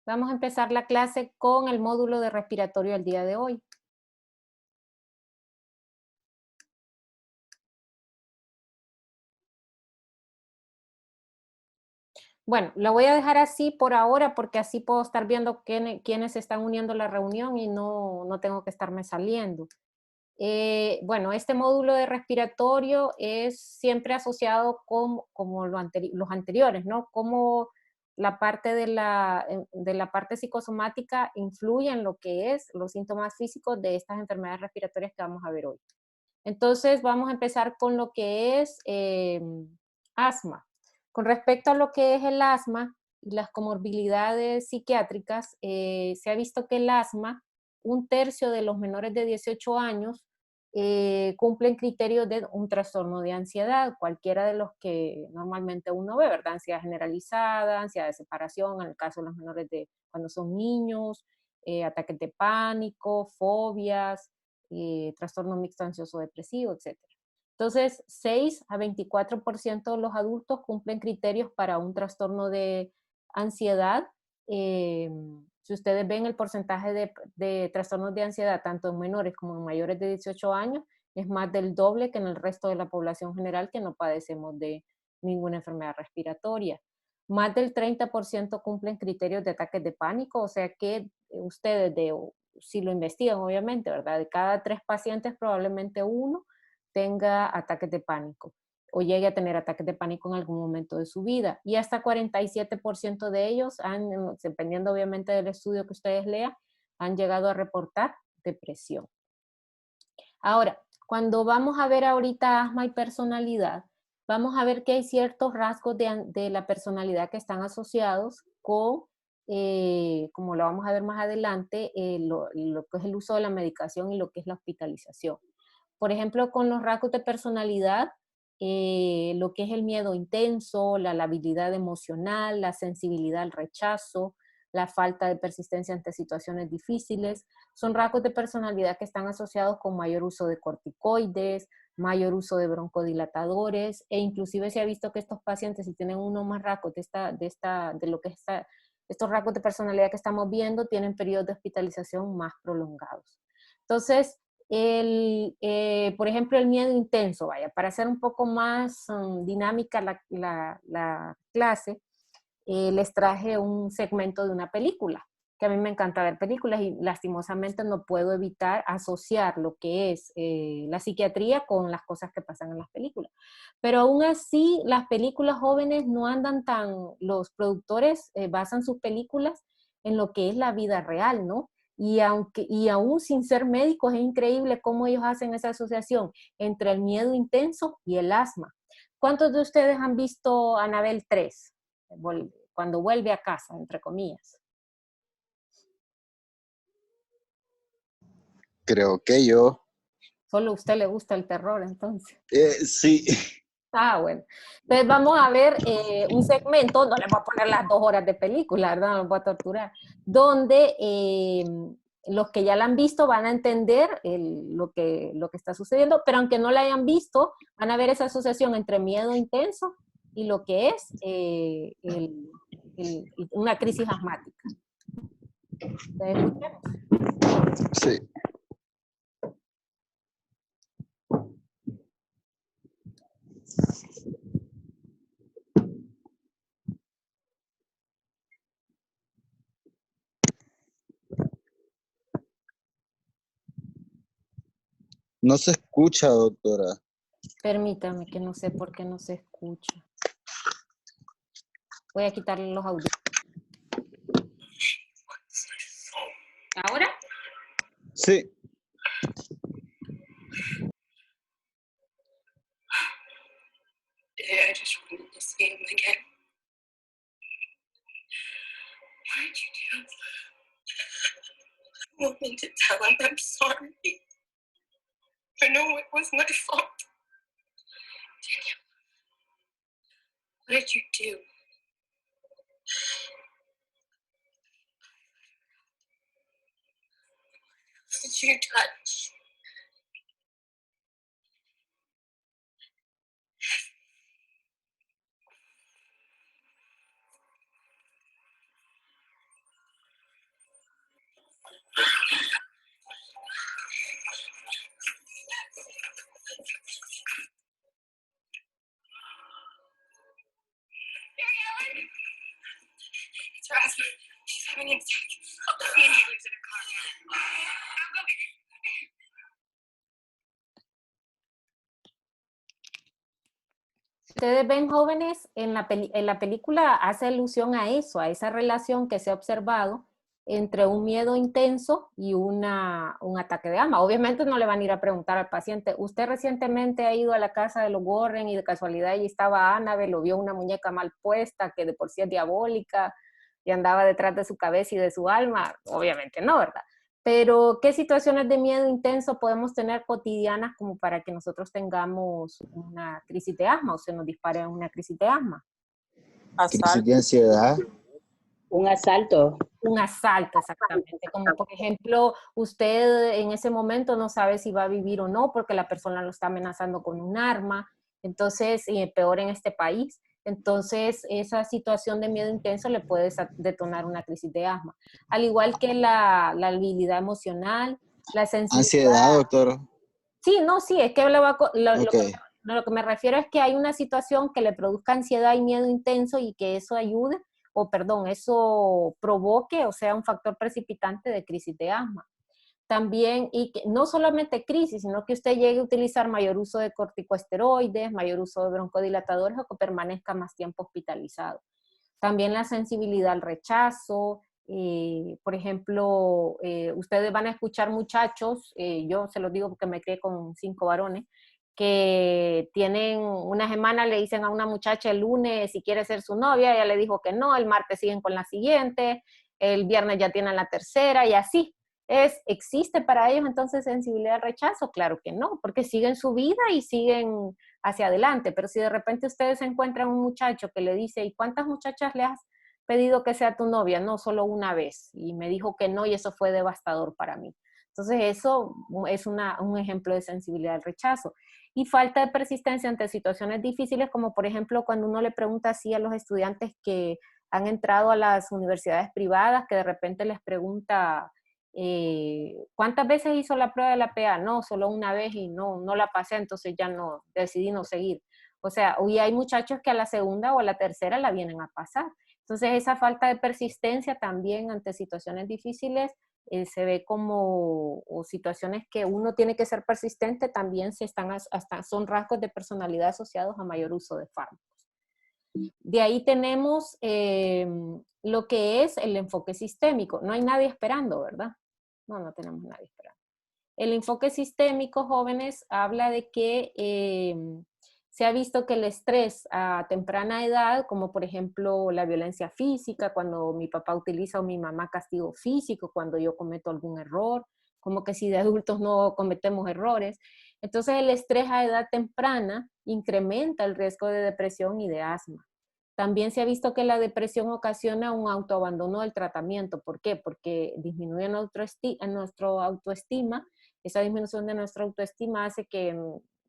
Vamos a empezar la clase con el módulo de respiratorio el día de hoy. Bueno, lo voy a dejar así por ahora porque así puedo estar viendo quiénes se están uniendo a la reunión y no tengo que estarme saliendo. Bueno, este módulo de respiratorio es siempre asociado con como los anteriores, ¿no? Cómo la parte de la parte psicosomática influye en lo que es los síntomas físicos de estas enfermedades respiratorias que vamos a ver hoy. Entonces, vamos a empezar con lo que es asma. Con respecto a lo que es el asma y las comorbilidades psiquiátricas, se ha visto que el asma, un tercio de los menores de 18 años cumplen criterios de un trastorno de ansiedad, cualquiera de los que normalmente uno ve, ¿verdad? Ansiedad generalizada, ansiedad de separación, en el caso de los menores de cuando son niños, ataques de pánico, fobias, trastorno mixto ansioso depresivo, etcétera. Entonces, 6 a 24% de los adultos cumplen criterios para un trastorno de ansiedad. Eh, si ustedes ven el porcentaje de trastornos de ansiedad, tanto en menores como en mayores de 18 años, es más del doble que en el resto de la población general que no padecemos de ninguna enfermedad respiratoria. Más del 30% cumplen criterios de ataques de pánico, o sea que ustedes, si lo investigan obviamente, ¿verdad? De cada 3 pacientes probablemente uno tenga ataques de pánico o llegue a tener ataques de pánico en algún momento de su vida. Y hasta 47% de ellos han, dependiendo obviamente del estudio que ustedes lean, han llegado a reportar depresión. Ahora, cuando vamos a ver ahorita asma y personalidad, vamos a ver que hay ciertos rasgos de la personalidad que están asociados con, como lo vamos a ver más adelante, lo que es el uso de la medicación y lo que es la hospitalización. Por ejemplo, con los rasgos de personalidad, lo que es el miedo intenso, la labilidad emocional, la sensibilidad al rechazo, la falta de persistencia ante situaciones difíciles, son rasgos de personalidad que están asociados con mayor uso de corticoides, mayor uso de broncodilatadores, e inclusive se ha visto que estos pacientes, si tienen uno más rasgos de lo que está, estos rasgos de personalidad que estamos viendo, tienen periodos de hospitalización más prolongados. Entonces, por ejemplo, el miedo intenso, vaya, para hacer un poco más dinámica la clase, les traje un segmento de una película, que a mí me encanta ver películas y lastimosamente no puedo evitar asociar lo que es la psiquiatría con las cosas que pasan en las películas. Pero aún así, las películas jóvenes no andan tan, los productores basan sus películas en lo que es la vida real, ¿no? Y aún sin ser médicos, es increíble cómo ellos hacen esa asociación entre el miedo intenso y el asma. ¿Cuántos de ustedes han visto Anabel 3? Cuando vuelve a casa, entre comillas. Creo que yo. Solo a usted le gusta el terror, entonces. Sí. Ah, bueno. Entonces vamos a ver un segmento, no les voy a poner las 2 horas de película, ¿verdad? No los voy a torturar, donde los que ya la han visto van a entender lo que está sucediendo, pero aunque no la hayan visto, van a ver esa asociación entre miedo intenso y lo que es una crisis asmática. Entonces, escuchemos. Sí. No se escucha, doctora. Permítame, que no sé por qué no se escucha. Voy a quitarle los audios. ¿Ahora? Sí. I just wanted to see him again. What did you do? I wanted to tell him I'm sorry. I know it was my fault. Daniel, what did you do? What did you touch? coming inside. Sandy lives in a car. I'll go get her. Ustedes ven, jóvenes, en la película hace alusión a eso, a esa relación que se ha observado entre un miedo intenso y un ataque de asma. Obviamente no le van a ir a preguntar al paciente, usted recientemente ha ido a la casa de los Warren y de casualidad allí estaba Annabelle, o vio una muñeca mal puesta que de por sí es diabólica y andaba detrás de su cabeza y de su alma. Obviamente no, ¿verdad? Pero, ¿qué situaciones de miedo intenso podemos tener cotidianas como para que nosotros tengamos una crisis de asma o se nos dispare una crisis de asma? Crisis de ansiedad. Un asalto. Un asalto, exactamente. Como por ejemplo, usted en ese momento no sabe si va a vivir o no porque la persona lo está amenazando con un arma. Entonces, y peor en este país. Entonces, esa situación de miedo intenso le puede detonar una crisis de asma. Al igual que la habilidad emocional, la sensibilidad. Ansiedad, doctor. Sí, no, sí, es que Ok. lo que me refiero es que hay una situación que le produzca ansiedad y miedo intenso y que eso ayude, o perdón, eso provoque o sea un factor precipitante de crisis de asma. También, y que no solamente crisis, sino que usted llegue a utilizar mayor uso de corticosteroides, mayor uso de broncodilatadores o que permanezca más tiempo hospitalizado. También la sensibilidad al rechazo. Por ejemplo, ustedes van a escuchar muchachos, yo se los digo porque me crié con 5 varones, que tienen una semana, le dicen a una muchacha el lunes si quiere ser su novia, ella le dijo que no, el martes siguen con la siguiente, el viernes ya tienen la tercera y así. ¿Existe para ellos entonces sensibilidad al rechazo? Claro que no, porque siguen su vida y siguen hacia adelante, pero si de repente ustedes encuentran un muchacho que le dice, ¿y cuántas muchachas le has pedido que sea tu novia? No, solo una vez, y me dijo que no, y eso fue devastador para mí. Entonces eso es un ejemplo de sensibilidad al rechazo. Y falta de persistencia ante situaciones difíciles, como por ejemplo cuando uno le pregunta así a los estudiantes que han entrado a las universidades privadas, que de repente les pregunta, ¿cuántas veces hizo la prueba de la PA? No, solo una vez y no la pasé, entonces ya no, decidí no seguir. O sea, hoy hay muchachos que a la segunda o a la tercera la vienen a pasar. Entonces esa falta de persistencia también ante situaciones difíciles se ve como, o situaciones que uno tiene que ser persistente, también son rasgos de personalidad asociados a mayor uso de fármacos. De ahí tenemos lo que es el enfoque sistémico. No hay nadie esperando, ¿verdad? No tenemos nadie esperando. El enfoque sistémico, jóvenes, habla de que se ha visto que el estrés a temprana edad, como por ejemplo la violencia física, cuando mi papá utiliza o mi mamá castigo físico, cuando yo cometo algún error, como que si de adultos no cometemos errores. Entonces el estrés a edad temprana incrementa el riesgo de depresión y de asma. También se ha visto que la depresión ocasiona un autoabandono del tratamiento. ¿Por qué? Porque disminuye nuestra autoestima. Esa disminución de nuestra autoestima hace que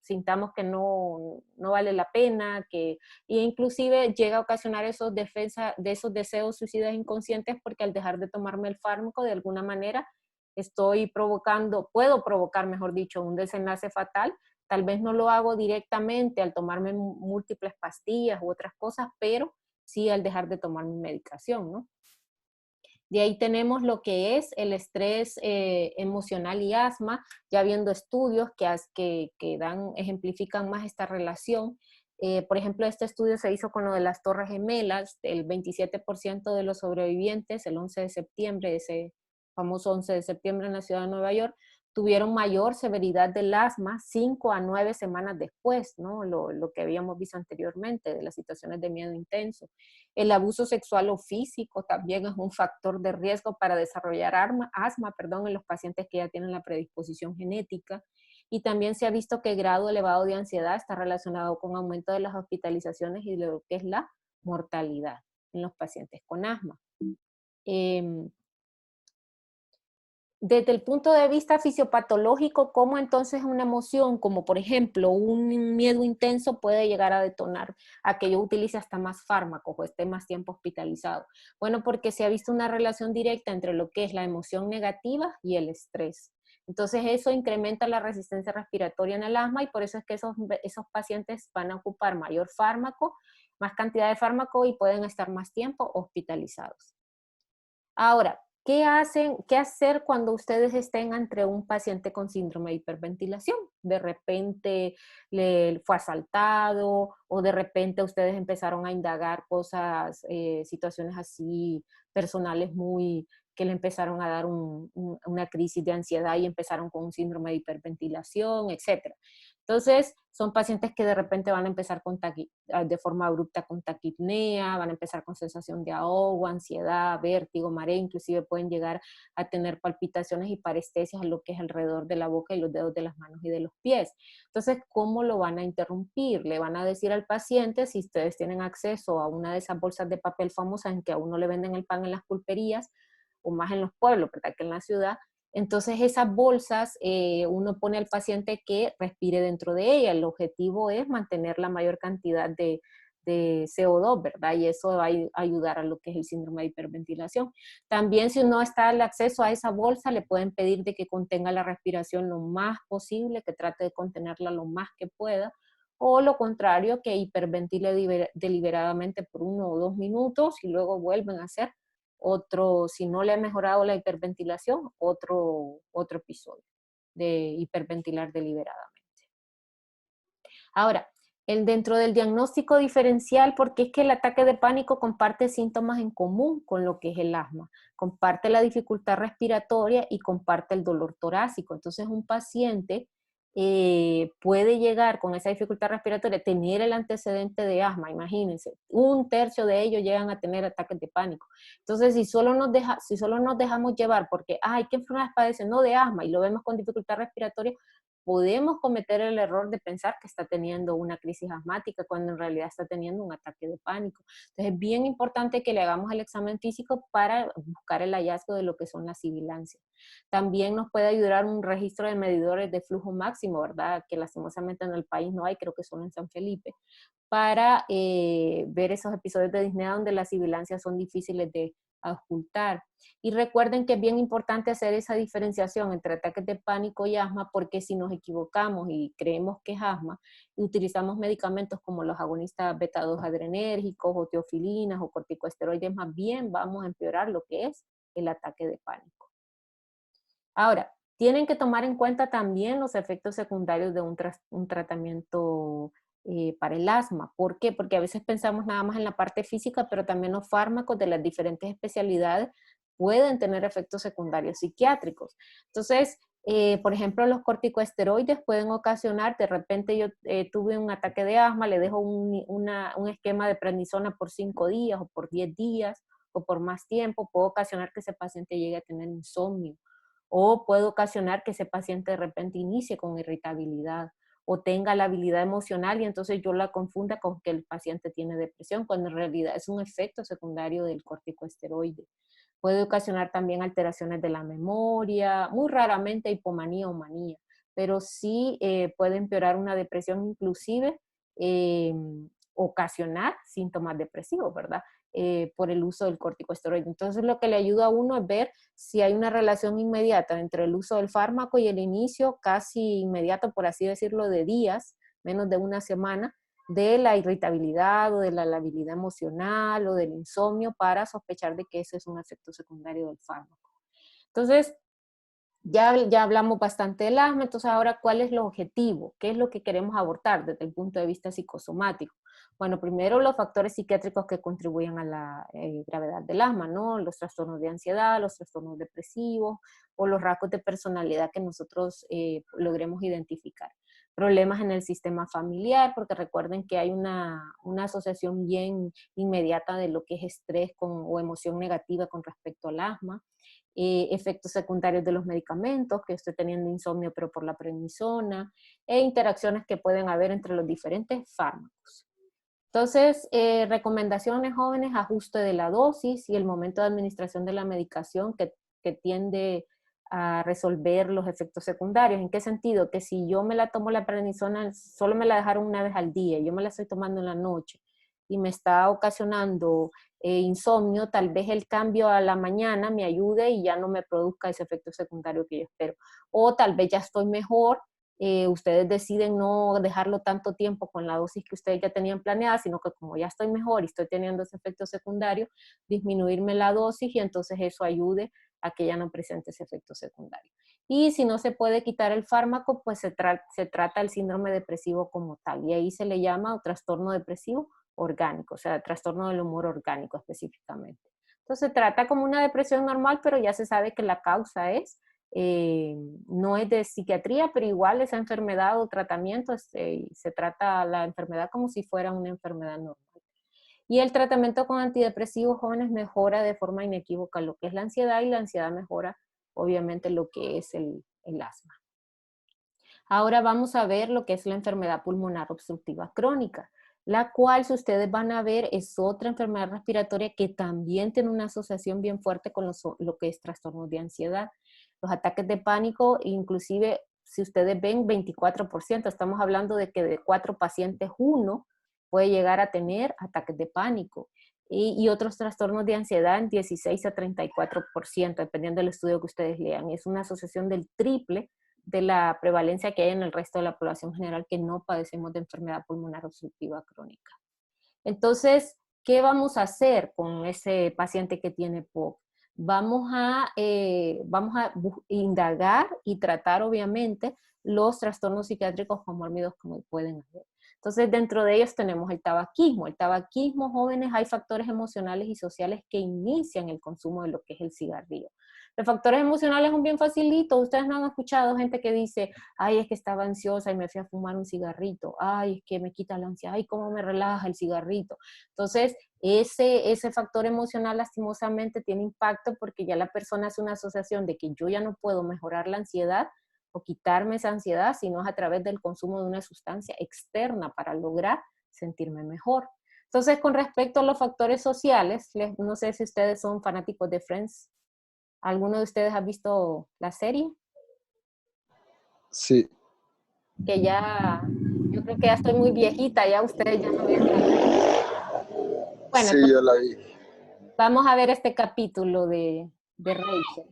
sintamos que no vale la pena, e inclusive llega a ocasionar esos deseos suicidas inconscientes, porque al dejar de tomarme el fármaco, de alguna manera, puedo provocar, mejor dicho, un desenlace fatal. Tal vez no lo hago directamente al tomarme múltiples pastillas u otras cosas, pero sí al dejar de tomar mi medicación, ¿no? De ahí tenemos lo que es el estrés emocional y asma, ya viendo estudios que ejemplifican más esta relación. Por ejemplo, este estudio se hizo con lo de las Torres Gemelas. El 27% de los sobrevivientes, el 11 de septiembre, ese famoso 11 de septiembre en la ciudad de Nueva York, tuvieron mayor severidad del asma 5 a 9 semanas después, ¿no? Lo que habíamos visto anteriormente de las situaciones de miedo intenso. El abuso sexual o físico también es un factor de riesgo para desarrollar asma, en los pacientes que ya tienen la predisposición genética. Y también se ha visto que el grado elevado de ansiedad está relacionado con aumento de las hospitalizaciones y de lo que es la mortalidad en los pacientes con asma. Desde el punto de vista fisiopatológico, ¿cómo entonces una emoción, como por ejemplo un miedo intenso, puede llegar a detonar a que yo utilice hasta más fármacos o esté más tiempo hospitalizado? Bueno, porque se ha visto una relación directa entre lo que es la emoción negativa y el estrés. Entonces eso incrementa la resistencia respiratoria en el asma, y por eso es que esos pacientes van a ocupar mayor fármaco, más cantidad de fármaco, y pueden estar más tiempo hospitalizados. Ahora, ¿qué hacer cuando ustedes estén entre un paciente con síndrome de hiperventilación? De repente le fue asaltado o de repente ustedes empezaron a indagar cosas, situaciones así personales que le empezaron a dar una crisis de ansiedad y empezaron con un síndrome de hiperventilación, etcétera. Entonces, son pacientes que de repente van a empezar de forma abrupta con taquipnea, van a empezar con sensación de ahogo, ansiedad, vértigo, mareo, inclusive pueden llegar a tener palpitaciones y parestesias en lo que es alrededor de la boca y los dedos de las manos y de los pies. Entonces, ¿cómo lo van a interrumpir? Le van a decir al paciente, si ustedes tienen acceso a una de esas bolsas de papel famosas en que a uno le venden el pan en las pulperías, o más en los pueblos, ¿verdad? Que en la ciudad. Entonces esas bolsas, uno pone al paciente que respire dentro de ella. El objetivo es mantener la mayor cantidad de CO2, ¿verdad? Y eso va a ayudar a lo que es el síndrome de hiperventilación. También si uno está al acceso a esa bolsa, le pueden pedir de que contenga la respiración lo más posible, que trate de contenerla lo más que pueda, o lo contrario, que hiperventile deliberadamente por 1 o 2 minutos y luego vuelven a hacer otro, si no le ha mejorado la hiperventilación, otro episodio de hiperventilar deliberadamente. Ahora, dentro del diagnóstico diferencial, porque es que el ataque de pánico comparte síntomas en común con lo que es el asma, comparte la dificultad respiratoria y comparte el dolor torácico. Entonces, un paciente puede llegar con esa dificultad respiratoria, tener el antecedente de asma, imagínense, 1/3 de ellos llegan a tener ataques de pánico. Entonces, si solo nos dejamos llevar porque, ay, ¿qué enfermedades padecen? No, de asma, y lo vemos con dificultad respiratoria, podemos cometer el error de pensar que está teniendo una crisis asmática cuando en realidad está teniendo un ataque de pánico. Entonces es bien importante que le hagamos el examen físico para buscar el hallazgo de lo que son las sibilancias. También nos puede ayudar un registro de medidores de flujo máximo, ¿verdad? Que lastimosamente en el país no hay, creo que solo en San Felipe, para ver esos episodios de disnea donde las sibilancias son difíciles de ocultar. Y recuerden que es bien importante hacer esa diferenciación entre ataques de pánico y asma, porque si nos equivocamos y creemos que es asma, y utilizamos medicamentos como los agonistas beta-2 adrenérgicos o teofilinas o corticosteroides, más bien vamos a empeorar lo que es el ataque de pánico. Ahora, tienen que tomar en cuenta también los efectos secundarios de un tratamiento para el asma. ¿Por qué? Porque a veces pensamos nada más en la parte física, pero también los fármacos de las diferentes especialidades pueden tener efectos secundarios psiquiátricos. Entonces, por ejemplo, los corticosteroides pueden ocasionar, de repente yo tuve un ataque de asma, le dejo un esquema de prednisona por 5 días o por 10 días o por más tiempo, puede ocasionar que ese paciente llegue a tener insomnio o puede ocasionar que ese paciente de repente inicie con irritabilidad o tenga la habilidad emocional y entonces yo la confunda con que el paciente tiene depresión, cuando en realidad es un efecto secundario del corticosteroide. Puede ocasionar también alteraciones de la memoria, muy raramente hipomanía o manía, pero sí puede empeorar una depresión, inclusive ocasionar síntomas depresivos, ¿verdad? Por el uso del corticosteroide. Entonces lo que le ayuda a uno es ver si hay una relación inmediata entre el uso del fármaco y el inicio casi inmediato, por así decirlo, de días, menos de una semana, de la irritabilidad o de la labilidad emocional o del insomnio para sospechar de que ese es un efecto secundario del fármaco. Entonces, ya hablamos bastante del asma, entonces ahora, ¿cuál es el objetivo? ¿Qué es lo que queremos abordar desde el punto de vista psicosomático? Bueno, primero los factores psiquiátricos que contribuyen a la gravedad del asma, ¿no? Los trastornos de ansiedad, los trastornos depresivos o los rasgos de personalidad que nosotros logremos identificar. Problemas en el sistema familiar, porque recuerden que hay una asociación bien inmediata de lo que es estrés o emoción negativa con respecto al asma. Efectos secundarios de los medicamentos, que estoy teniendo insomnio pero por la prednisona, e interacciones que pueden haber entre los diferentes fármacos. Entonces, recomendaciones jóvenes, ajuste de la dosis y el momento de administración de la medicación que tiende a resolver los efectos secundarios. ¿En qué sentido? Que si yo me la tomo la prednisona, solo me la dejaron una vez al día, yo me la estoy tomando en la noche y me está ocasionando insomnio, tal vez el cambio a la mañana me ayude y ya no me produzca ese efecto secundario que yo espero. O tal vez ya estoy mejor ustedes deciden no dejarlo tanto tiempo con la dosis que ustedes ya tenían planeada, sino que como ya estoy mejor y estoy teniendo ese efecto secundario, disminuirme la dosis y entonces eso ayude a que ya no presente ese efecto secundario. Y si no se puede quitar el fármaco, pues se trata el síndrome depresivo como tal, y ahí se le llama trastorno depresivo orgánico, o sea, trastorno del humor orgánico específicamente. Entonces se trata como una depresión normal, pero ya se sabe que la causa no es de psiquiatría, pero igual esa enfermedad o tratamiento, se trata la enfermedad como si fuera una enfermedad normal. Y el tratamiento con antidepresivos jóvenes mejora de forma inequívoca lo que es la ansiedad, y la ansiedad mejora obviamente lo que es el asma. Ahora vamos a ver lo que es la enfermedad pulmonar obstructiva crónica, la cual, si ustedes van a ver, es otra enfermedad respiratoria que también tiene una asociación bien fuerte con lo que es trastornos de ansiedad. Los ataques de pánico, inclusive, si ustedes ven, 24%, estamos hablando de que de 4 pacientes, 1 puede llegar a tener ataques de pánico. Y otros trastornos de ansiedad en 16 a 34%, dependiendo del estudio que ustedes lean. Es una asociación del triple de la prevalencia que hay en el resto de la población general que no padecemos de enfermedad pulmonar obstructiva crónica. Entonces, ¿qué vamos a hacer con ese paciente que tiene POC? Vamos a indagar y tratar, obviamente, los trastornos psiquiátricos comórbidos como pueden haber. Entonces, dentro de ellos tenemos el tabaquismo. El tabaquismo, jóvenes, hay factores emocionales y sociales que inician el consumo de lo que es el cigarrillo. Los factores emocionales son bien facilitos. Ustedes no han escuchado gente que dice, ay, es que estaba ansiosa y me fui a fumar un cigarrito. Ay, es que me quita la ansiedad. Ay, cómo me relaja el cigarrito. Entonces, ese factor emocional lastimosamente tiene impacto porque ya la persona hace una asociación de que yo ya no puedo mejorar la ansiedad o quitarme esa ansiedad, sino es a través del consumo de una sustancia externa para lograr sentirme mejor. Entonces, con respecto a los factores sociales, no sé si ustedes son fanáticos de Friends. ¿Alguno de ustedes ha visto la serie? Sí. Que ya, yo creo que ya estoy muy viejita, ya ustedes ya no vieron. Bueno, Sí, yo la vi. vamos a ver este capítulo de Rachel.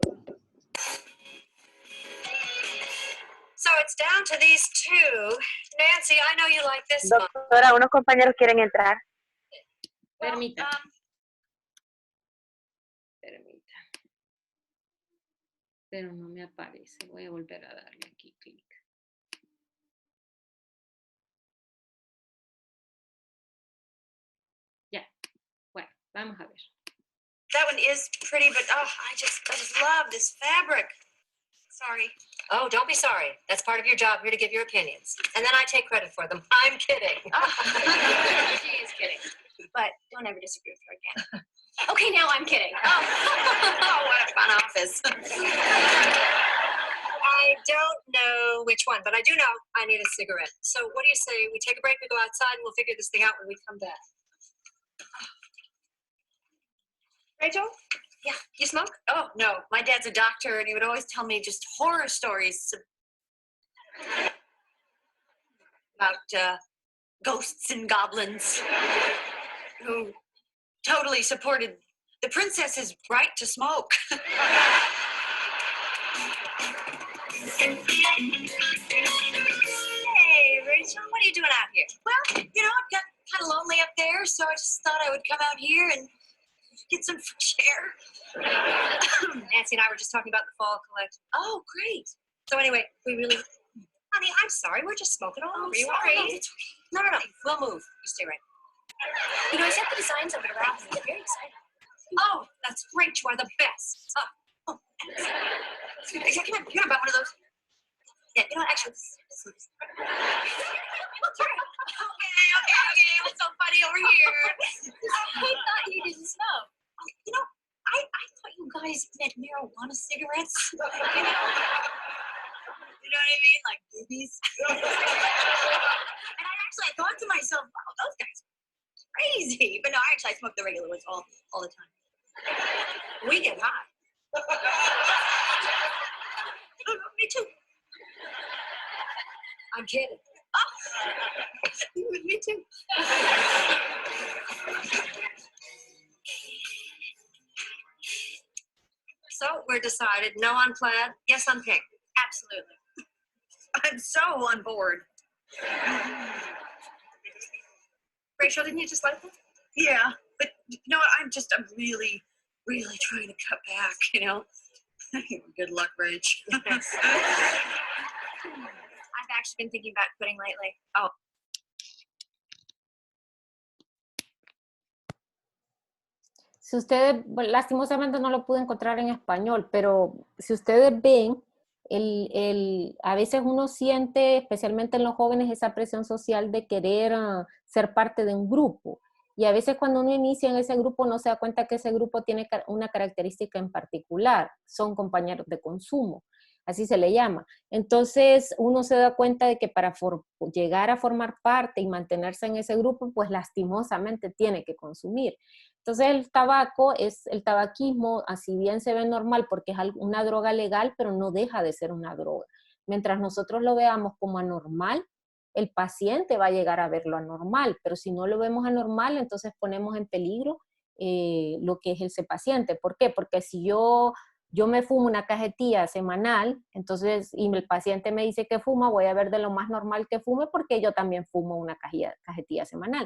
So it's down to these two. Nancy, I know you like this one. Doctora, unos compañeros quieren entrar. Permita. Pero no me aparece. Voy a volver a darle aquí clic. Ya. Bueno, vamos a ver. That one is pretty, but I just love this fabric. Sorry. Oh, don't be sorry. That's part of your job, here to give your opinions. And then I take credit for them. I'm kidding. She is kidding. But don't ever disagree with her again. Okay, now I'm kidding. Oh, what a fun office. I don't know which one, but I do know I need a cigarette. So what do you say we take a break, we go outside, and we'll figure this thing out when we come back. Rachel? Yeah, you smoke? Oh, no. My dad's a doctor, and he would always tell me just horror stories about ghosts and goblins who totally supported the princess's right to smoke. Hey, Rachel, what are you doing out here? Well, you know, I've got kind of lonely up there, so I just thought I would come out here and get some fresh air. Nancy and I were just talking about the fall collection. Oh, great. So anyway, we really... Honey, I'm sorry. We're just smoking all over you. Sorry. No, we'll move. You stay right. You know, I sent the designs over to Rob. They're very excited. Oh, that's great. You are the best. Come on, you want to buy one of those? Yeah, you know, actually, Okay. What's so funny over here? I thought you didn't smoke. You know, I thought you guys meant marijuana cigarettes. You know what I mean? Like boobies. And I thought to myself, wow, those guys are crazy. But no, I smoke the regular ones all the time. We get high. Me too. I'm kidding. Oh, me too. So we're decided, no on plaid, yes on pink. Absolutely. I'm I'm so on board. Rachel, didn't you just like it? Yeah, but you know what? I'm really, really trying to cut back, you know? Good luck, Rach. Yes. I've actually been thinking about quitting lately. Oh. Si ustedes, bueno, lastimosamente no lo pude encontrar en español, pero si ustedes ven, a veces uno siente, especialmente en los jóvenes, esa presión social de querer ser parte de un grupo. Y a veces cuando uno inicia en ese grupo no se da cuenta que ese grupo tiene una característica en particular, son compañeros de consumo, así se le llama. Entonces uno se da cuenta de que para llegar a formar parte y mantenerse en ese grupo, pues lastimosamente tiene que consumir. Entonces el tabaco, el tabaquismo, así bien se ve normal porque es una droga legal, pero no deja de ser una droga. Mientras nosotros lo veamos como anormal, el paciente va a llegar a verlo anormal, pero si no lo vemos anormal, entonces ponemos en peligro lo que es ese paciente. ¿Por qué? Porque si yo me fumo una cajetilla semanal, entonces, y el paciente me dice que fuma, voy a ver de lo más normal que fume porque yo también fumo una cajetilla semanal.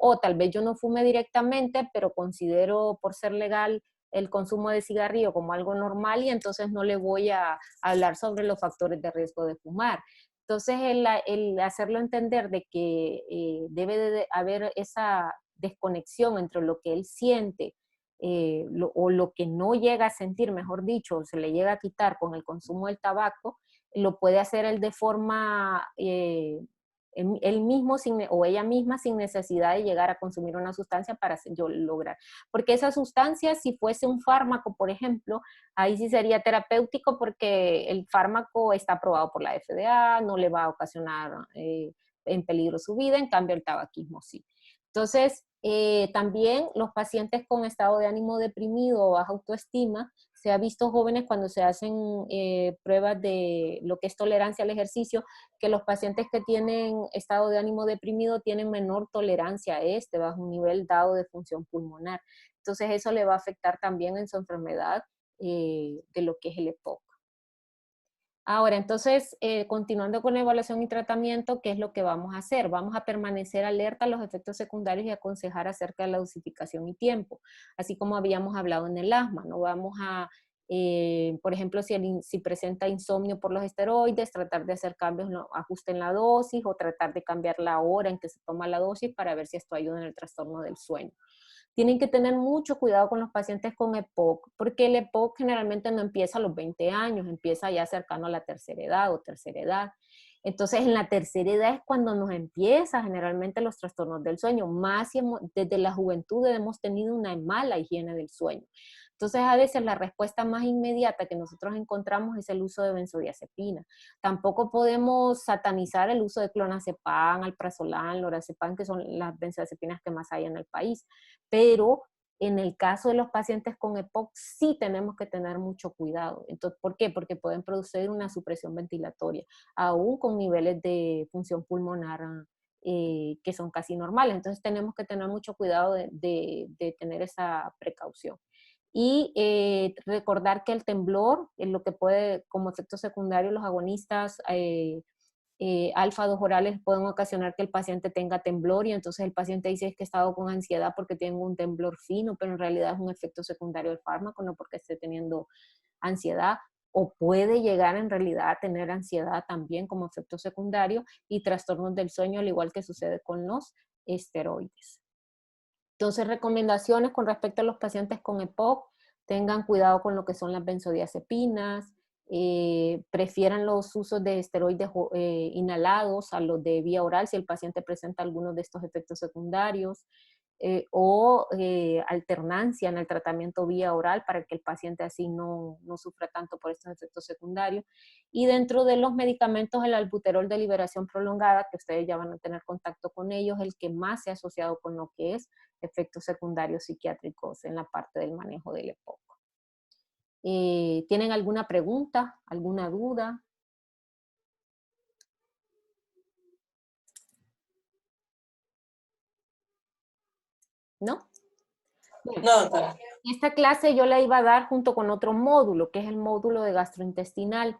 O tal vez yo no fume directamente, pero considero por ser legal el consumo de cigarrillo como algo normal y entonces no le voy a hablar sobre los factores de riesgo de fumar. Entonces, el hacerlo entender de que debe de haber esa desconexión entre lo que él siente o lo que no llega a sentir, mejor dicho, se le llega a quitar con el consumo del tabaco, lo puede hacer él de forma él mismo o ella misma sin necesidad de llegar a consumir una sustancia para yo lograr. Porque esa sustancia, si fuese un fármaco, por ejemplo, ahí sí sería terapéutico porque el fármaco está aprobado por la FDA, no le va a ocasionar en peligro su vida, en cambio el tabaquismo sí. Entonces, también los pacientes con estado de ánimo deprimido o baja autoestima, se ha visto jóvenes cuando se hacen pruebas de lo que es tolerancia al ejercicio, que los pacientes que tienen estado de ánimo deprimido tienen menor tolerancia a bajo un nivel dado de función pulmonar. Entonces eso le va a afectar también en su enfermedad de lo que es el EPOC. Ahora, entonces, continuando con la evaluación y tratamiento, ¿qué es lo que vamos a hacer? Vamos a permanecer alerta a los efectos secundarios y aconsejar acerca de la dosificación y tiempo, así como habíamos hablado en el asma. No vamos a, por ejemplo, si presenta insomnio por los esteroides, tratar de hacer cambios, ajuste en la dosis o tratar de cambiar la hora en que se toma la dosis para ver si esto ayuda en el trastorno del sueño. Tienen que tener mucho cuidado con los pacientes con EPOC, porque el EPOC generalmente no empieza a los 20 años, empieza ya cercano a la tercera edad o tercera edad. Entonces, en la tercera edad es cuando nos empieza generalmente los trastornos del sueño, más si desde la juventud hemos tenido una mala higiene del sueño. Entonces, a veces la respuesta más inmediata que nosotros encontramos es el uso de benzodiazepina. Tampoco podemos satanizar el uso de clonazepam, alprazolam, lorazepam, que son las benzodiazepinas que más hay en el país. Pero en el caso de los pacientes con EPOC sí tenemos que tener mucho cuidado. Entonces, ¿por qué? Porque pueden producir una supresión ventilatoria, aún con niveles de función pulmonar que son casi normales. Entonces tenemos que tener mucho cuidado de tener esa precaución. Y recordar que el temblor, lo que puede, como efecto secundario, los agonistas alfa-2 orales pueden ocasionar que el paciente tenga temblor y entonces el paciente dice es que he estado con ansiedad porque tengo un temblor fino, pero en realidad es un efecto secundario del fármaco, no porque esté teniendo ansiedad. O puede llegar en realidad a tener ansiedad también como efecto secundario y trastornos del sueño, al igual que sucede con los esteroides. Entonces, recomendaciones con respecto a los pacientes con EPOC, tengan cuidado con lo que son las benzodiazepinas, prefieran los usos de esteroides inhalados a los de vía oral si el paciente presenta algunos de estos efectos secundarios, o alternancia en el tratamiento vía oral para que el paciente así no sufra tanto por estos efectos secundarios. Y dentro de los medicamentos, el albuterol de liberación prolongada, que ustedes ya van a tener contacto con ellos, el que más se ha asociado con lo que es efectos secundarios psiquiátricos en la parte del manejo del EPOC. ¿Tienen alguna pregunta, alguna duda? ¿No? No, doctora. Esta clase yo la iba a dar junto con otro módulo, que es el módulo de gastrointestinal,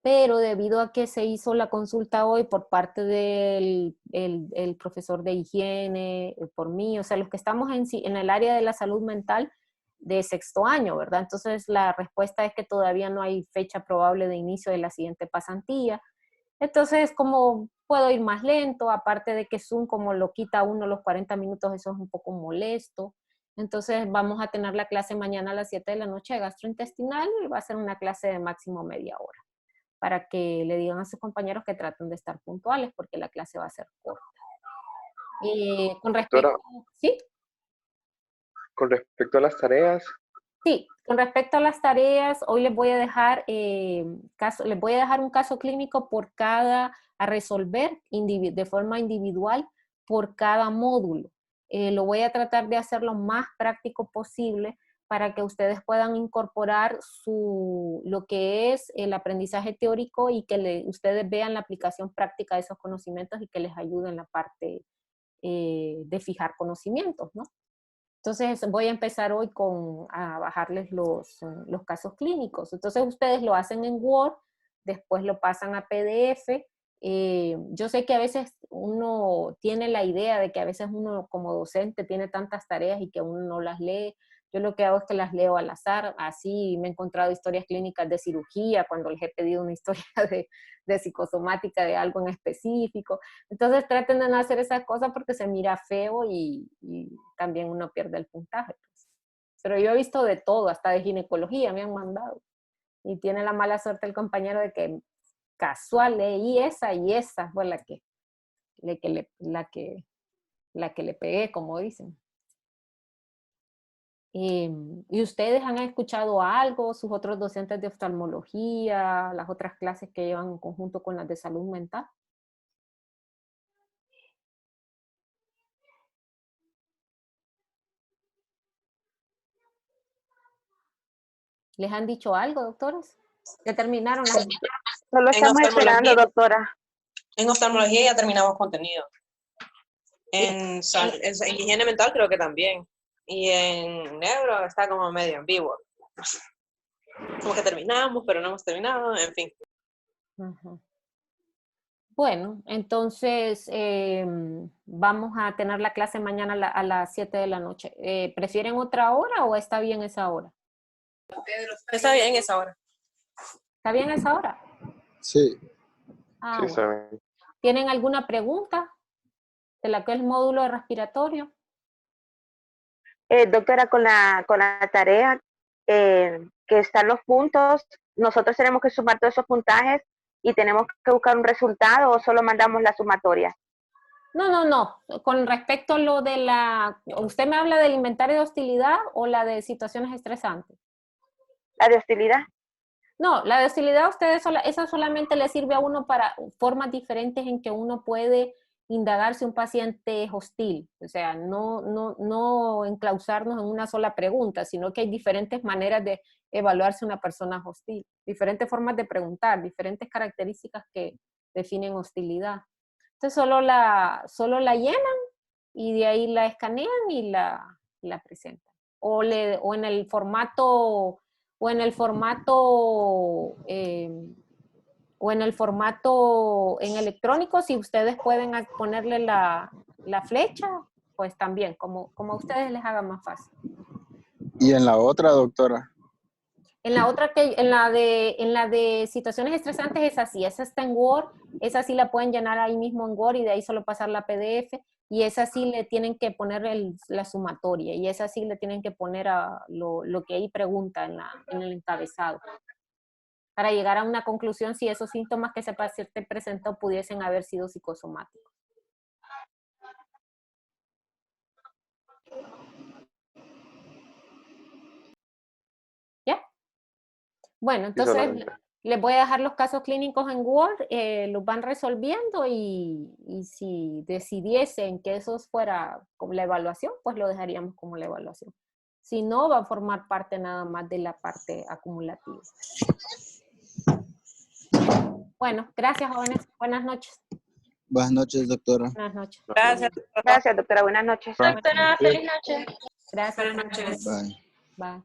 pero debido a que se hizo la consulta hoy por parte del el profesor de higiene, por mí, o sea, los que estamos en el área de la salud mental de sexto año, ¿verdad? Entonces la respuesta es que todavía no hay fecha probable de inicio de la siguiente pasantía. Entonces, como puedo ir más lento, aparte de que Zoom como lo quita a uno los 40 minutos, eso es un poco molesto. Entonces vamos a tener la clase mañana a las 7 de la noche de gastrointestinal y va a ser una clase de máximo media hora, para que le digan a sus compañeros que traten de estar puntuales porque la clase va a ser corta. Con respecto, ¿sí? Con respecto a las tareas. Sí, con respecto a las tareas, hoy les voy a dejar, les voy a dejar un caso clínico a resolver de forma individual por cada módulo. Lo voy a tratar de hacer lo más práctico posible para que ustedes puedan incorporar lo que es el aprendizaje teórico y que ustedes vean la aplicación práctica de esos conocimientos y que les ayude en la parte de fijar conocimientos, ¿no? Entonces voy a empezar hoy a bajarles los casos clínicos. Entonces ustedes lo hacen en Word, después lo pasan a PDF. Yo sé que a veces uno tiene la idea de que a veces uno como docente tiene tantas tareas y que uno no las lee. Yo lo que hago es que las leo al azar. Así me he encontrado historias clínicas de cirugía cuando les he pedido una historia de psicosomática de algo en específico. Entonces traten de no hacer esas cosas porque se mira feo y también uno pierde el puntaje. Pues. Pero yo he visto de todo, hasta de ginecología me han mandado. Y tiene la mala suerte el compañero de que casual leí esa y esa fue la que le pegué, como dicen. ¿Y ustedes han escuchado algo, sus otros docentes de oftalmología, las otras clases que llevan en conjunto con las de salud mental? ¿Les han dicho algo, doctores? ¿Ya terminaron las... Solo estamos esperando, doctora. En oftalmología ya terminamos contenido. En higiene mental creo que también. Y en neuro está como medio en vivo. Como que terminamos, pero no hemos terminado, en fin. Uh-huh. Bueno, entonces vamos a tener la clase mañana a las 7 de la noche. ¿Prefieren otra hora o está bien esa hora? Está bien esa hora. ¿Está bien esa hora? Sí. Ah, Sí, está bueno. bien. ¿Tienen alguna pregunta de la que es el módulo de respiratorio? Doctora, con la tarea que están los puntos, nosotros tenemos que sumar todos esos puntajes y tenemos que buscar un resultado o solo mandamos la sumatoria. No. Con respecto a lo de ¿usted me habla del inventario de hostilidad o la de situaciones estresantes? La de hostilidad. No, la de hostilidad a ustedes, esa solamente le sirve a uno para formas diferentes en que uno puede indagar si un paciente es hostil. O sea, no enclausarnos en una sola pregunta, sino que hay diferentes maneras de evaluar si una persona es hostil. Diferentes formas de preguntar, diferentes características que definen hostilidad. Entonces solo la llenan y de ahí la escanean y la presentan. O en el formato en electrónico, si ustedes pueden ponerle la flecha, pues también, como a ustedes les haga más fácil. ¿Y en la otra, doctora? En la de situaciones estresantes es así, esa está en Word, esa sí la pueden llenar ahí mismo en Word y de ahí solo pasar la PDF, y esa sí le tienen que poner la sumatoria, y esa sí le tienen que poner lo que ahí pregunta en el encabezado, para llegar a una conclusión si esos síntomas que ese paciente presentó pudiesen haber sido psicosomáticos. ¿Ya? Bueno, entonces les voy a dejar los casos clínicos en Word, los van resolviendo y si decidiesen que eso fuera como la evaluación, pues lo dejaríamos como la evaluación. Si no, va a formar parte nada más de la parte acumulativa. Bueno, gracias, jóvenes. Buenas noches. Buenas noches, doctora. Buenas noches. Gracias. Gracias, doctora. Buenas noches. Doctora, feliz noche. Gracias. Buenas noches. Bye. Bye.